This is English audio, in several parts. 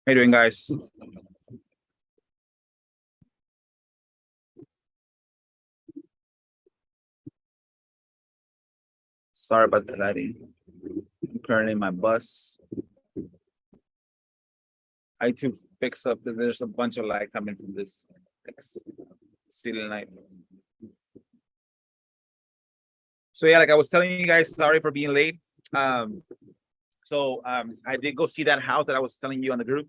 How you doing, guys? Sorry about the lighting. I'm currently in my bus. I need to fix up because there's a bunch of light coming from this ceiling light. So yeah, like I was telling you guys, sorry for being late. I did go see that house that I was telling you on the group.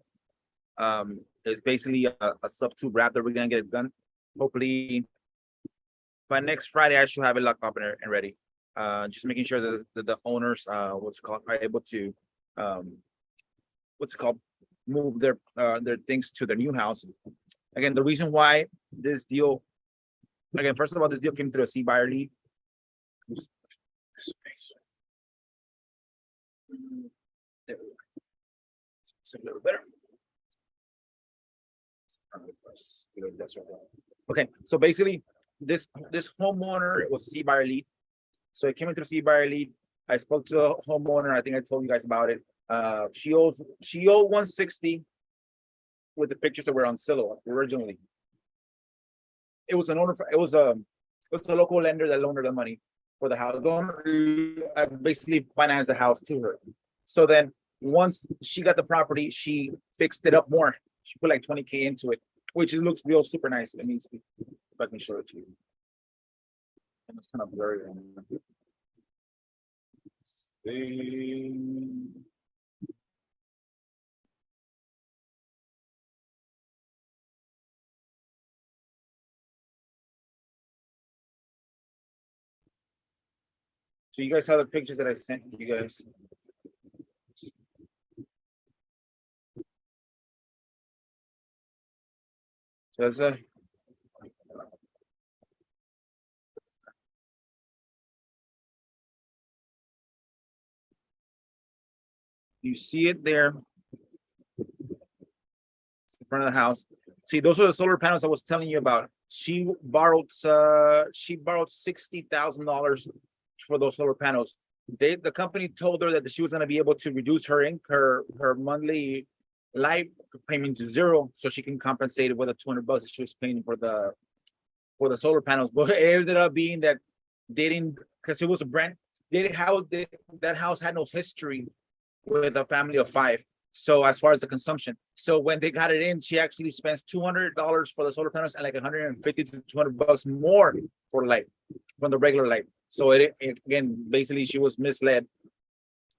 It's basically a sub 2 wrap that we're gonna get it done. Hopefully by next Friday, I should have it locked up and ready. Just making sure that the owners, are able to, move their things to the new house. Again, the reason why this deal, again, first of all, this deal came through a Zbuyer lead. There we go. It's a little better. Okay, so basically, this homeowner, it was Zbuyer lead. So it came into Zbuyer lead. I spoke to the homeowner. I think I told you guys about it. She owed 160 with the pictures that were on Zillow originally. It was an owner. It was a local lender that loaned her the money for the house. The owner basically financed the house to her. So then once she got the property, she fixed it up more. She put like 20K into it, which it looks real super nice. Let me see if I can show it to you. And it's kind of blurry. So you guys saw the pictures that I sent you guys. So that's you see it there in front of the house. See, those are the solar panels I was telling you about. She borrowed $60,000 for those solar panels. The company told her that she was going to be able to reduce her monthly light payment to zero, so she can compensate it with the $200 that she was paying for the solar panels. But it ended up being that they didn't, because it was a brand. That house had no history with a family of 5. So as far as the consumption, so when they got it in, she actually spends $200 for the solar panels and like 150 to $200 more for light from the regular light. So it again, basically she was misled.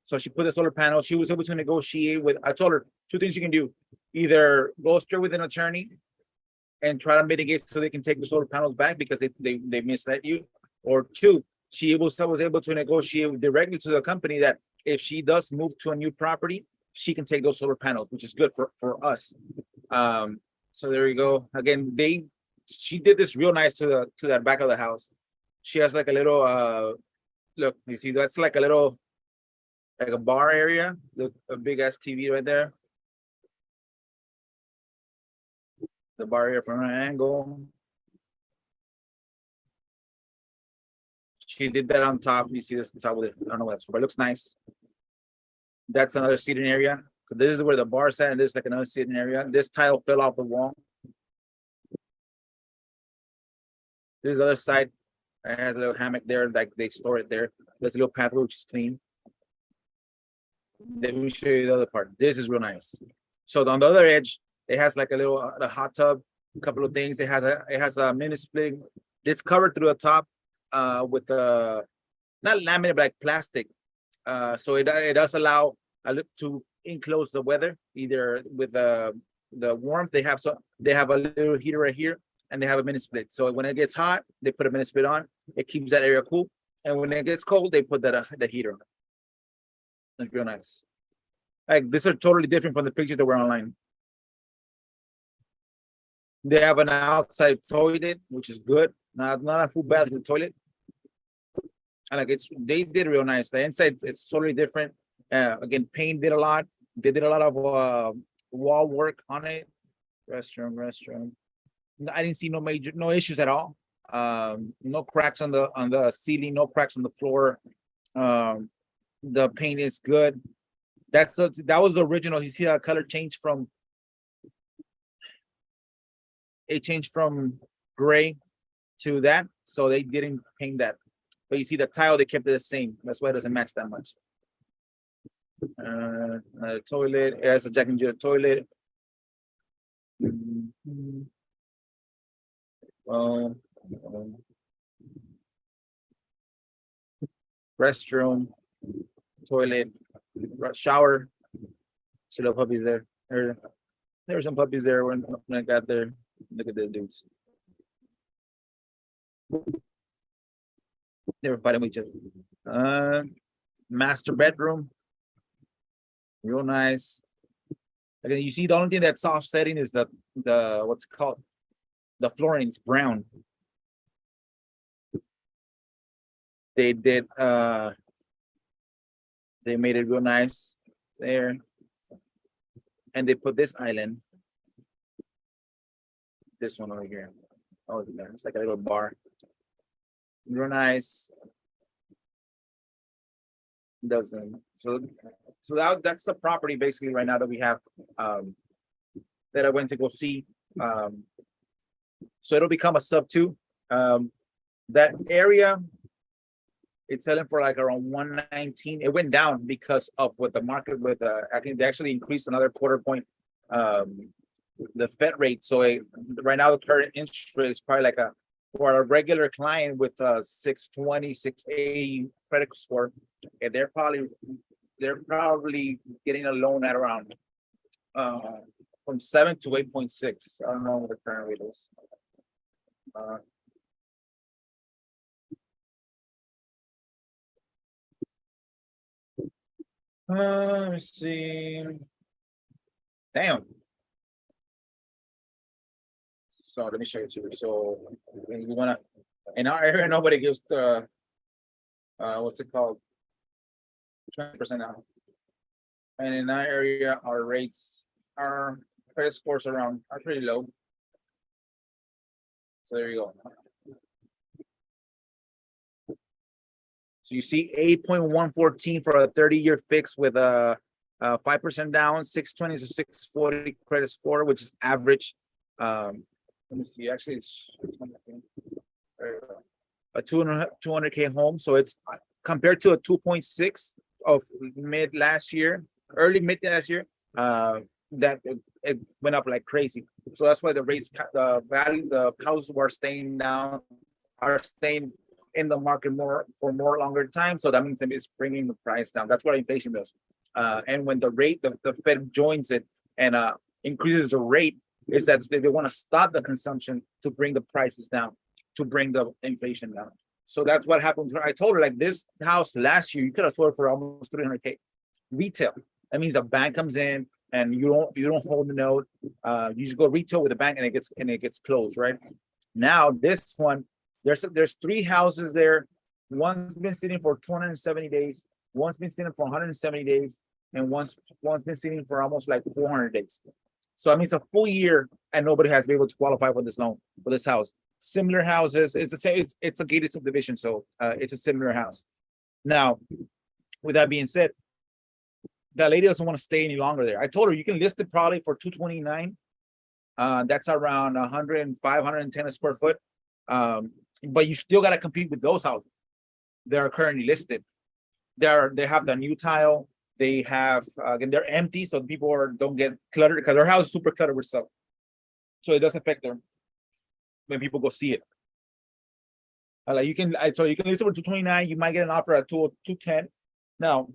So she put the solar panel. She was able to negotiate with. I told her 2 things you can do: either go straight with an attorney and try to mitigate so they can take the solar panels back because they misled you, or 2, she was able to negotiate directly to the company that if she does move to a new property, she can take those solar panels, which is good for us. So there you go. Again, she did this real nice to that back of the house. She has like a little look, you see that's like a little, like a bar area, a big ass TV right there. The bar area from an angle. She did that on top. You see this on top of it. I don't know what that's for, but it looks nice. That's another seating area. So this is where the bar's at, and this is like another seating area. This tile fell off the wall. This is the other side. It has a little hammock there, like they store it there. There's a little pathway which is clean. Let me show you the other part. This is real nice. So on the other edge, it has like a little hot tub, a couple of things. It has a mini split. It's covered through the top with not laminate, but like plastic. So it does allow to enclose the weather, either with the warmth. They have a little heater right here, and they have a mini split. So when it gets hot, they put a mini split on. It keeps that area cool, and when it gets cold, they put the heater on. It's real nice. Like these are totally different from the pictures that were online. They have an outside toilet, which is good. Not a full bath in the toilet. And like they did real nice. The inside is totally different. Again, paint did a lot. They did a lot of wall work on it. Restroom. I didn't see no issues at all. No cracks on the ceiling, no cracks on the floor. The paint is good. That was the original. You see that color change from gray to that, so they didn't paint that. But you see the tile, they kept it the same. That's why it doesn't match that much. Toilet, it has a Jack and Jill toilet. Restroom, toilet, shower. See the puppies there. There were some puppies there when I got there. Look at the dudes. They were fighting with each other. Master bedroom. Real nice. Again, you see the only thing that's offsetting is the what's it called? The flooring is brown. They did they made it real nice there. And they put this island. This one over here. Oh, it's like a little bar. Real nice. Doesn't so that's the property basically right now that we have that I went to go see. So it'll become a sub 2. That area, it's selling for like around 119. It went down because of what the market with I think they actually increased another quarter point the Fed rate. So right now the current interest rate is probably like for a regular client with 620, 680 credit score, and they're probably getting a loan at around from 7 to 8.6. I don't know what the current rate is. Let me see. Damn. So let me show it to you. So when you wanna, in our area, nobody gives the what's it called? 20% out. And in our area, our rates, our credit scores are pretty low. So there you go. So you see 8.114 for a 30-year fix with a 5% down, 620 to 640 credit score, which is average. Let me see. Actually, it's a 200K home. So it's compared to a 2.6 of mid last year, early mid last year. That it went up like crazy. So that's why the rates, the value, the houses are staying in the market for more longer time. So that means it's bringing the price down. That's what inflation does. And when the rate, the Fed joins it and increases the rate, is that they want to stop the consumption to bring the prices down, to bring the inflation down. So that's what happened. I told her, like, this house last year, you could have sold it for almost 300K retail. That means a bank comes in and you don't hold the note. You just go retail with the bank and it gets closed, right? Now this one, there's 3 houses there. One's been sitting for 270 days. One's been sitting for 170 days, and one's been sitting for almost like 400 days. So I mean, it's a full year, and nobody has been able to qualify for this loan for this house. Similar houses, it's a gated subdivision, so it's a similar house. Now, with that being said, that lady doesn't want to stay any longer there. I told her you can list it probably for 229. That's around 105, 110 a square foot. But you still got to compete with those houses that are currently listed. They have the new tile. They have again, they're empty, so people don't get cluttered because their house is super cluttered with stuff. So it does affect them when people go see it. Like you can list it for 229. You might get an offer at 210. Now,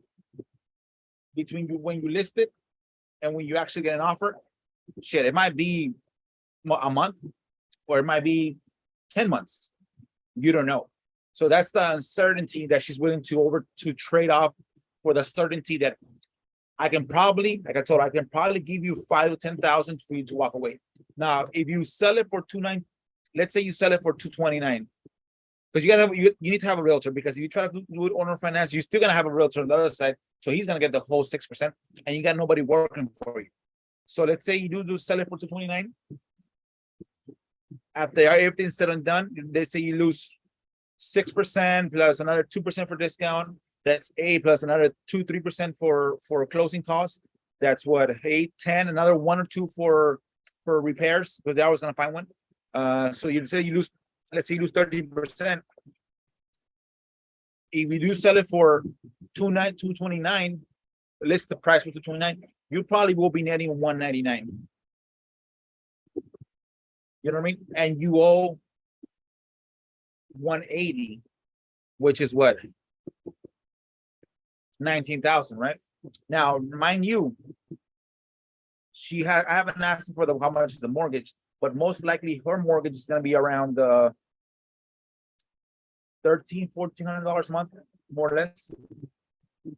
between when you list it and when you actually get an offer, shit, it might be a month or it might be 10 months. You don't know. So that's the uncertainty that she's willing to trade off for the certainty that I can probably, like I told her, I can probably give you 5,000 to 10,000 for you to walk away. Now, if you sell it for 2.9, let's say you sell it for 229, because you need to have a realtor, because if you try to do it owner finance, you're still gonna have a realtor on the other side, so he's gonna get the whole 6%, and you got nobody working for you. So let's say you do sell it for 229. After everything's said and done, they say you lose 6% plus another 2% for discount. That's 8 plus another 2-3% for closing costs. That's what 8, 10, another 1 or 2 for repairs because they're always gonna find one. So you say you lose, let's say you lose 30%. If you do sell it for 229, list the price for 229, you probably will be netting 199. You know what I mean? And you owe 180, which is what? 19,000, right? Now, mind you, I haven't asked for how much is the mortgage, but most likely her mortgage is going to be around $1,400 a month, more or less.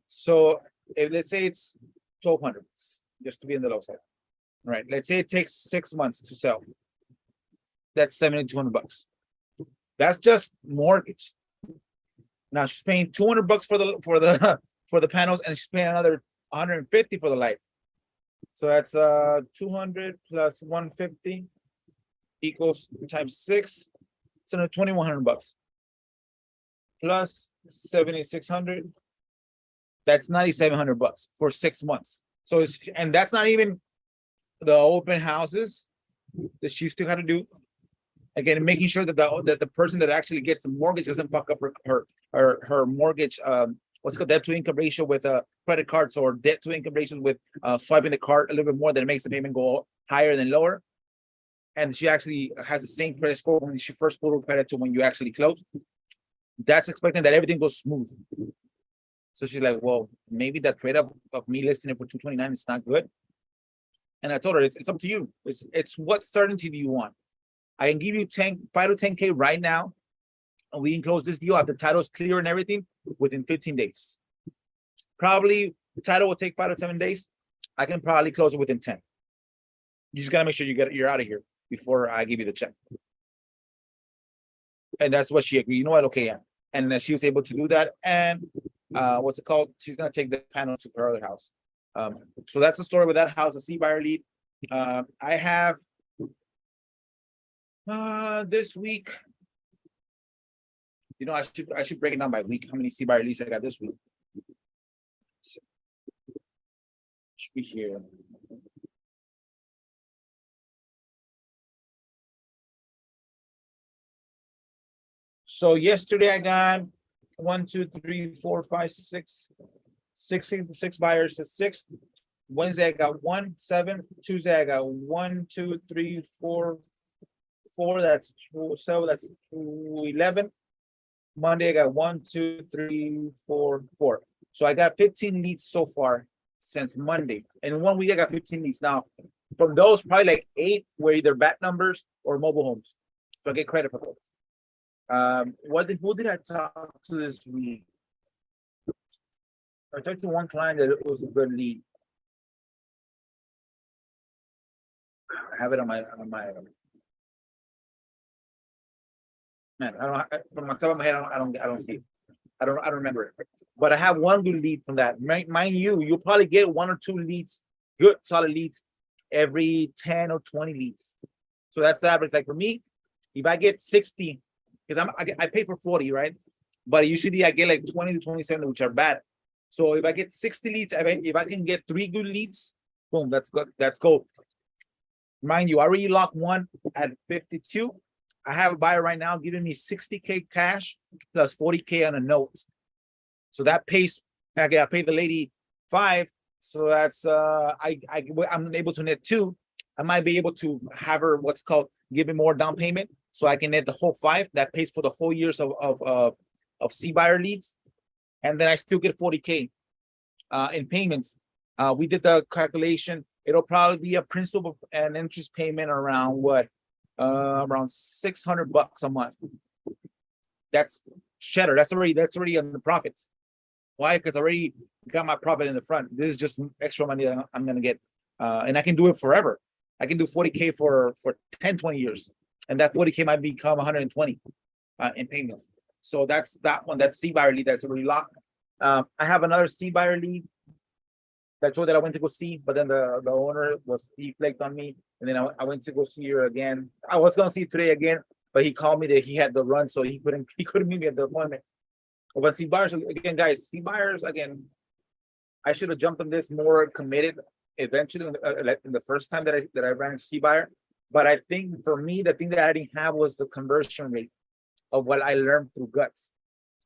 So if let's say it's 1,200, just to be in the low side, right? Let's say it takes 6 months to sell. That's $7,200. That's just mortgage. Now she's paying $200 for the panels, and she's paying another $150 for the light. So that's 200 plus 150 equals times 6. So $2,100 plus 7,600. That's $9,700 for 6 months. So and that's not even the open houses that she still had to do. Again, making sure that the person that actually gets a mortgage doesn't fuck up her mortgage. What's called debt to income ratio with credit cards, or debt to income ratios with swiping the card a little bit more, that it makes the payment go higher than lower. And she actually has the same credit score when she first pulled her credit to when you actually close. That's expecting that everything goes smooth. So she's like, well, maybe that trade-off of me listing it for 229 is not good. And I told her it's up to you. It's what certainty do you want? I can give you 5 to 10K right now, and we can close this deal after title's clear and everything within 15 days. Probably the title will take 5 to 7 days. I can probably close it within 10. You just gotta make sure you're out of here before I give you the check. And that's what she agreed. You know what? Okay, yeah. And then she was able to do that. And what's it called? She's gonna take the panels to her other house. So that's the story with that house, a Zbuyer lead. I have this week. You know, I should break it down by week. How many Zbuyer leads I got this week? Should be here. So yesterday I got 1, 2, 3, 4, 5, 6 buyers at 6. Wednesday I got 1, 7. Tuesday I got 1, 2, 3, 4. That's 2, so that's 11. Monday I got 1, 2, 3, 4. So I got 15 leads so far since Monday. And in 1 week I got 15 leads. Now, from those, probably like 8 were either bat numbers or mobile homes. So I get credit for those. Who did I talk to this week? I talked to one client that it was a good lead. I have it on my man. From the top of my head, I don't see it. I don't remember it. But I have one good lead from that. Mind you, you'll probably get 1 or 2 leads, good solid leads, every 10 or 20 leads. So that's the average. Like for me, if I get 60, because I pay for 40, right? But usually I get like 20 to 27, which are bad. So if I get 60 leads, if I can get 3 good leads, boom, that's good. That's gold. Mind you, I already locked one at 52. I have a buyer right now giving me 60K cash plus 40K on a note. So that pays. I pay the lady 5. So that's I'm able to net 2. I might be able to have her what's called give me more down payment, so I can net the whole 5. That pays for the whole years of Zbuyer leads, and then I still get 40K in payments. We did the calculation. It'll probably be a principal and interest payment around what? Around $600 a month. That's cheddar. That's already on the profits. Why? Because I already got my profit in the front. This is just extra money that I'm gonna get, and I can do it forever. I can do 40K for 10, 20 years, and that 40K might become 120 in payments. So that's that one. That's Zbuyer lead that's already locked. I have another Zbuyer lead That's what that I went to go see, but then the owner he flaked on me, and then I went to go see her again. I was gonna see her today again, but he called me that he had the run, so he couldn't meet me at the appointment. But Zbuyers again, guys, Zbuyers again. I should have jumped on this more committed eventually, like in the first time that I ran Zbuyer. But I think for me, the thing that I didn't have was the conversion rate of what I learned through Guts,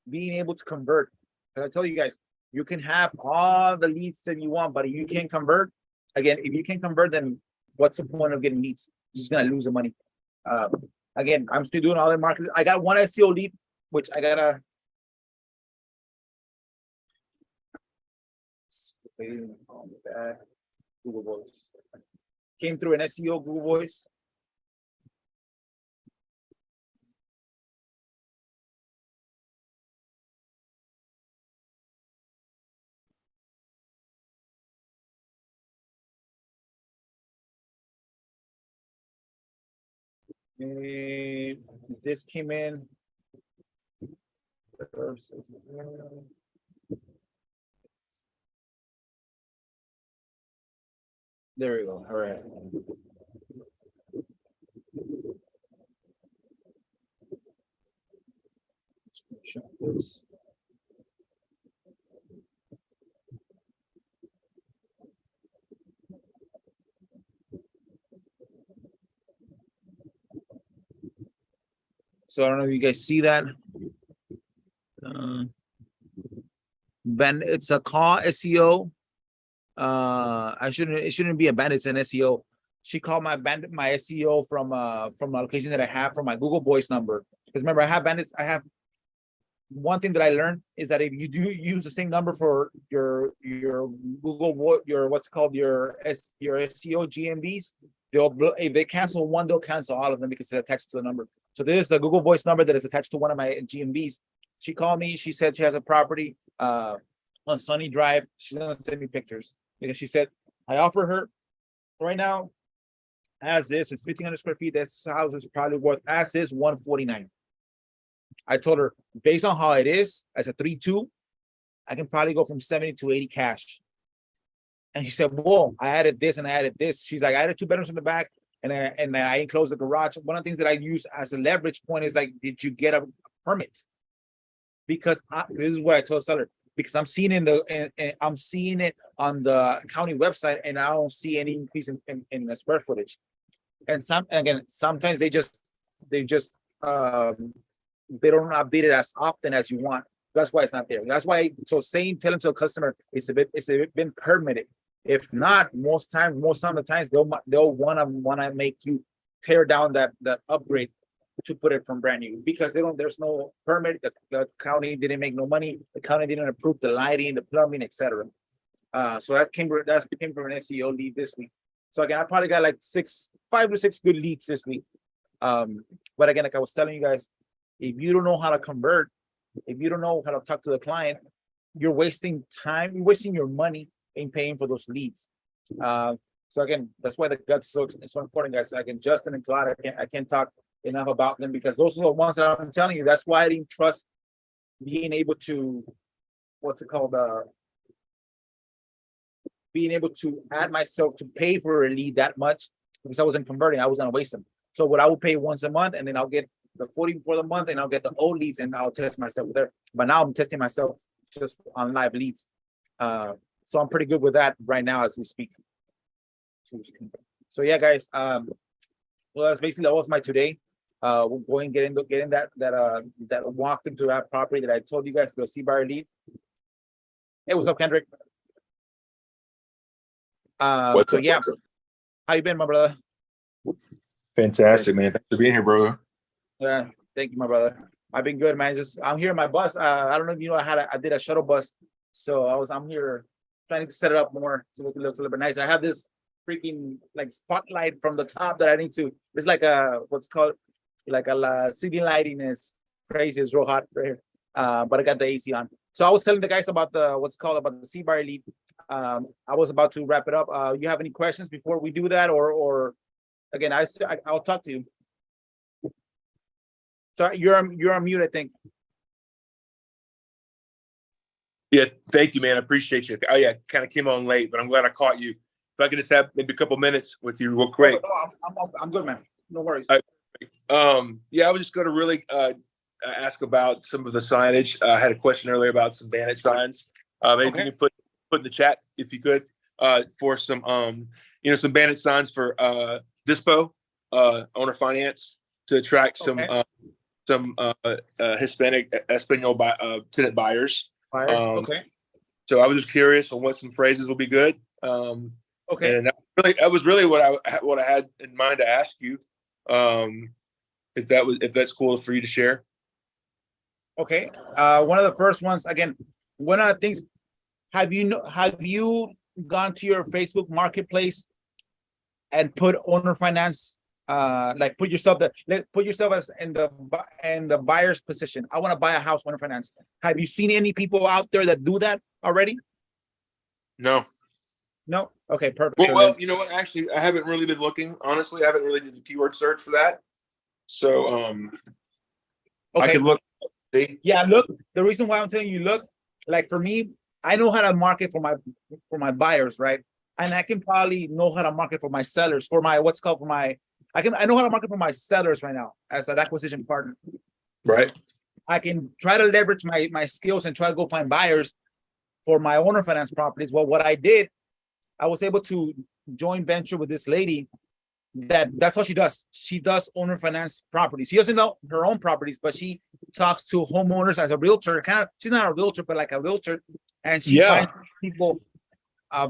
being able to convert. I tell you guys, you can have all the leads that you want, but if you can't convert, again, if you can't convert, then what's the point of getting leads? You're just gonna lose the money. Again, I'm still doing all the marketing. I got one SEO lead, which I gotta. Google Voice came through an SEO Google Voice. This came in. There we go. All right. This. So I don't know if you guys see that. Ben, it's a call SEO. It shouldn't be a bandit, it's an SEO. She called my bandit my SEO from a location that I have from my Google Voice number. Because remember, I have bandits. I have one thing that I learned is that if you do use the same number for your Google what's called your SEO GMBs, if they cancel one, they'll cancel all of them because it's attached to the number. So this is a Google Voice number that is attached to one of my GMBs. She called me. She said she has a property on Sunny Drive. She's gonna send me pictures because she said I offer her right now as this. It's 1,500 square feet. This house is probably worth as is 149. I told her based on how it is as a 3-2, I can probably go from 70 to 80 cash. And she said, "Whoa, I added this and I added this." She's like, "I added 2 bedrooms in the back and I enclosed the garage." One of the things that I use as a leverage point is like, did you get a permit? Because this is what I told the seller. Because I'm seeing I'm seeing it on the county website, and I don't see any increase in the square footage. And sometimes they don't update it as often as you want. That's why it's not there. That's why telling to a customer it's been permitted. If not, most of the times they'll wanna make you tear down that upgrade to put it from brand new because there's no permit. The county didn't make no money. The county didn't approve the lighting, the plumbing, etc. So that came from an SEO lead this week. So again, I probably got like 5 to 6 good leads this week. But again, like I was telling you guys, if you don't know how to convert, if you don't know how to talk to the client, you're wasting time, you're wasting your money in paying for those leads. So again, that's why the Guts is so important, guys. Again, Justin and Claude, I can't talk enough about them because those are the ones that I'm telling you. That's why I didn't trust being able to, being able to add myself to pay for a lead that much because I wasn't converting. I was going to waste them. So what I would pay once a month, and then I'll get the 40 for the month, and I'll get the old leads, and I'll test myself there. But now I'm testing myself just on live leads. So I'm pretty good with that right now as we speak. So yeah, guys. Well, that's basically that was my today. We're going getting that walked into that property that I told you guys to go see Zbuyer lead. Hey, what's up, Kendrick? What's up? How you been, my brother? Fantastic, man. Thanks for being here, brother. Yeah, thank you, my brother. I've been good, man. I'm here in my bus. I don't know if you know, I did a shuttle bus, so I'm here trying to set it up more so it looks a little bit nicer. I have this freaking like spotlight from the top that I need to. It's like what's called like a city lighting is crazy. It's real hot right here. But I got the AC on. So I was telling the guys about the Zbuyer lead. I was about to wrap it up. You have any questions before we do that, or again, I'll talk to you. Sorry, you're on mute, I think. Yeah, thank you, man. I appreciate you. Oh yeah, kind of came on late, but I'm glad I caught you. If I can just have maybe a couple minutes with you real quick. I'm good, man. No worries. Yeah, I was just going to really ask about some of the signage. I had a question earlier about some bandit signs. Maybe you can put in the chat if you could for some some bandit signs for Dispo owner finance to attract some Hispanic Espanol tenant buyers. Okay. So I was just curious on what some phrases will be good. Okay. And that was really what I had in mind to ask you. If that's cool for you to share. Okay. One of the first ones, again, one of the things, have you gone to your Facebook marketplace and put owner finance, like put yourself as in the buyer's position? I want to buy a house, owner finance. Have you seen any people out there that do that already? No. No. Okay, perfect. Well, you know what? Actually, I haven't really been looking. Honestly, I haven't really did the keyword search for that. So, I okay. can look. See? Yeah, look. The reason why I'm telling you, look, like for me, I know how to market for my buyers, right? And I can probably know how to market for my sellers, for my I know how to market for my sellers right now as an acquisition partner. Right. I can try to leverage my skills and try to go find buyers for my owner finance properties. Well, what I did, I was able to join venture with this lady that's what she does. She does owner finance properties. She doesn't know her own properties, but she talks to homeowners as a realtor. She's not a realtor, but like a realtor, and she finds people,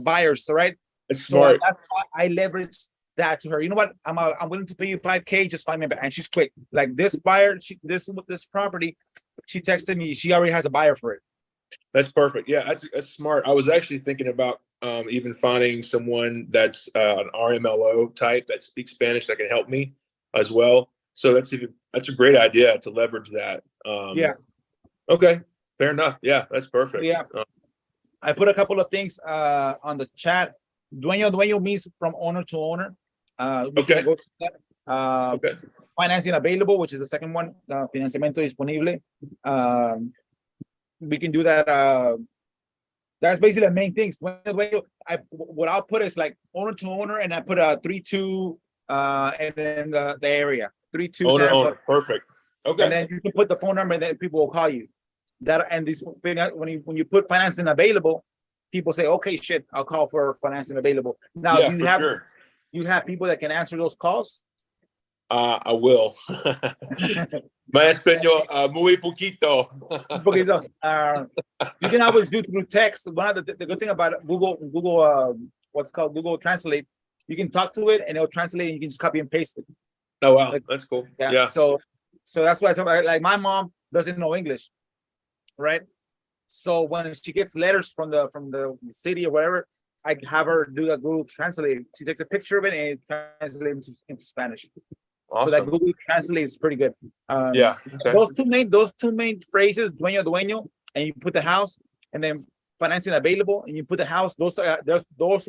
buyers. Right. That's smart. That's why I leverage that to her. You know what? I'm willing to pay you $5,000. Just find me, and she's quick. Like this buyer, this property. She texted me. She already has a buyer for it. That's perfect. Yeah, that's smart. I was actually thinking about even finding someone that's an RMLO type that speaks Spanish that can help me as well. So that's a great idea to leverage that. Yeah. Okay. Fair enough. Yeah, that's perfect. Yeah. I put a couple of things on the chat. Dueño means from owner to owner. Okay. Okay. Financing available, which is the second one. Financiamiento disponible. We can do that. That's basically the main things. What I'll put is like owner to owner, and I put a 3-2, and then the area 3-2 owner. Perfect. Okay. And then you can put the phone number, and then people will call you. That and this when you put financing available, people say, okay, shit, I'll call for financing available. Now you have people that can answer those calls. I will. My español muy poquito. You can always do through text. One of the good thing about Google, what's called Google Translate, you can talk to it and it'll translate, and you can just copy and paste it. Oh wow, that's cool. Yeah. So that's why I talk about, like, my mom doesn't know English, right? So when she gets letters from the city or whatever, I have her do that Google Translate. She takes a picture of it and it translates into Spanish. Awesome. So that Google Translate is pretty good. Okay. Those two main phrases, dueño, and you put the house, and then financing available, and you put the house. Those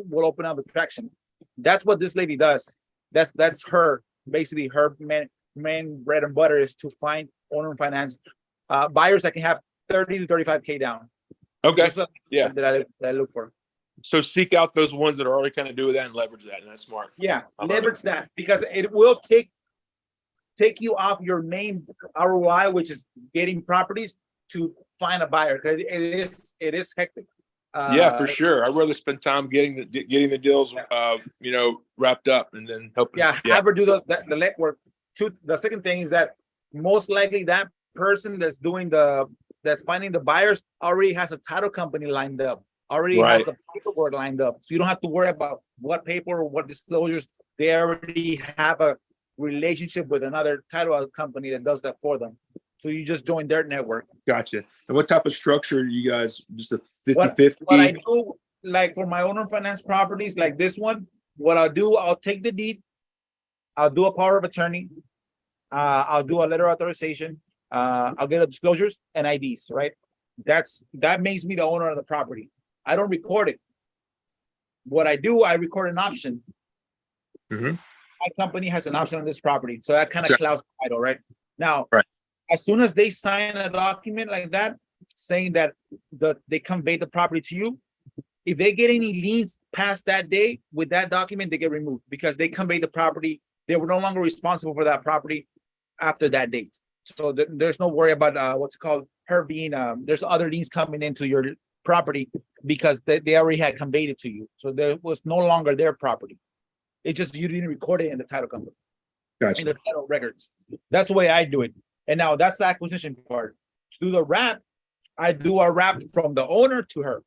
will open up attraction. That's what this lady does. That's her, basically her main bread and butter is to find owner finance buyers that can have 30 to 35K down. Okay. Yeah. That I look for. So seek out those ones that are already kind of doing that and leverage that, and that's smart. Yeah, leverage that, because it will take you off your main ROI, which is getting properties, to find a buyer, because it is hectic. Yeah, for sure. I'd rather spend time getting the deals, wrapped up, and then helping. Yeah, have her do the legwork. The second thing is that most likely that person that's finding the buyers already has a title company lined up, already has the paperwork lined up, so you don't have to worry about what paper or what disclosures. They already have a relationship with another title company that does that for them. So you just join their network. Gotcha. And what type of structure you guys, just a 50-50? What I do, like for my owner finance properties like this one, what I'll do, I'll take the deed, I'll do a power of attorney, I'll do a letter of authorization, I'll get the disclosures and IDs, right? That makes me the owner of the property. I don't record it. What I do, I record an option. Mm-hmm. My company has an option on this property, so that kind of clouds the title, right? Now, as soon as they sign a document like that, saying that they conveyed the property to you. If they get any liens past that day with that document, they get removed because they conveyed the property. They were no longer responsible for that property after that date. So there's no worry about what's it called, her being there's other liens coming into your property because they already had conveyed it to you. So there was no longer their property. It's just you didn't record it in the title company. Gotcha. In the title records. That's the way I do it. And now that's the acquisition part. To do the wrap, I do a wrap from the owner to her.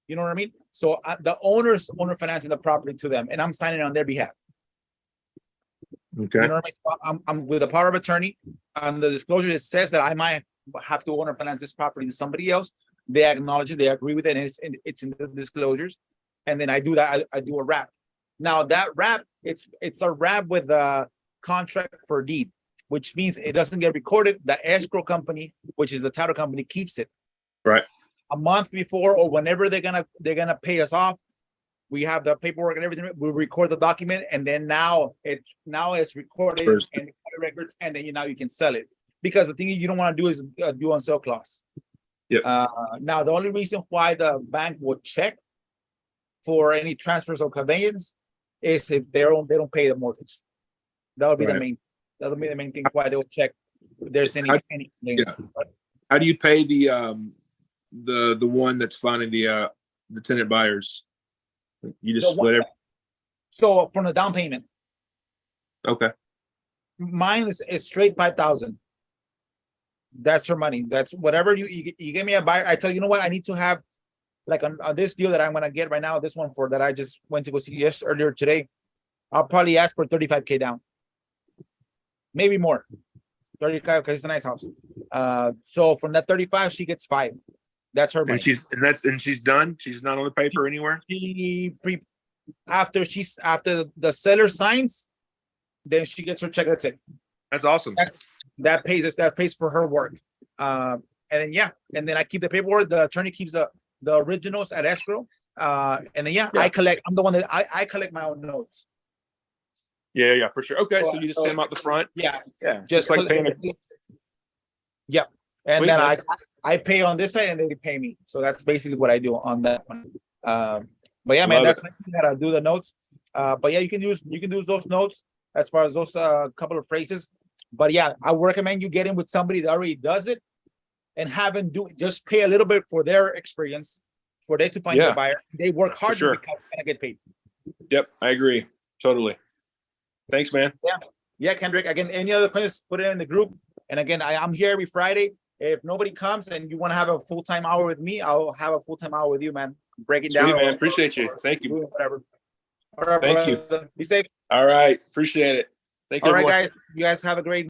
You know what I mean? So the owner financing the property to them, and I'm signing on their behalf. Okay. You know what I mean? So I'm with a power of attorney. On the disclosure, it says that I might have to owner finance this property to somebody else. They acknowledge it, they agree with it, and it's in the disclosures. And then I do that. I do a wrap. Now that wrap, it's a wrap with a contract for deed, which means it doesn't get recorded. The escrow company, which is the title company, keeps it. Right. A month before or whenever they're gonna pay us off, we have the paperwork and everything. We record the document, and then now it's recorded First. and records, and then now you can sell it. Because the thing you don't want to do is do on sale clause. Yep. Now the only reason why the bank would check for any transfers or conveyance is if they don't pay the mortgage. That'll be the main thing why they will check if there's any conveyance. How do you pay the one that's finding the tenant buyers? You just split it. So from the down payment, Okay. mine is straight 5,000. That's her money. That's whatever you give me a buyer. I tell you know what, I need to have like on this deal that I'm gonna get right now. This one that I just went to go see earlier today. I'll probably ask for 35K down, maybe more. 35 because it's a nice house. So from that 35, she gets 5. That's her money. And she's done. She's not on the paper anywhere. After the seller signs, then she gets her check. That's it. That's awesome. That pays for her work. And then I keep the paperwork. The attorney keeps the originals at escrow. And then I collect. I'm the one that I collect my own notes. Yeah, for sure. Okay, so you just pay them out the front. Yeah, just like paying. Yeah, and Sweet, then man. I pay on this side, and they pay me. So that's basically what I do on that one. But yeah, man, Love that's that I do the notes. But yeah, you can use those notes as far as those couple of phrases. But yeah, I recommend you get in with somebody that already does it, and have them just pay a little bit for their experience, for them to find a buyer. They work hard to get paid. Yep, I agree totally. Thanks, man. Yeah, Kendrick. Again, any other questions, put it in the group. And again, I'm here every Friday. If nobody comes and you want to have a full-time hour with me, I'll have a full-time hour with you, man. Break it down. Sweet, man. Appreciate you. Thank you. Whatever. All right, Thank you. brother. Be safe. All right. Appreciate it. Thank you. All right, guys. You guys have a great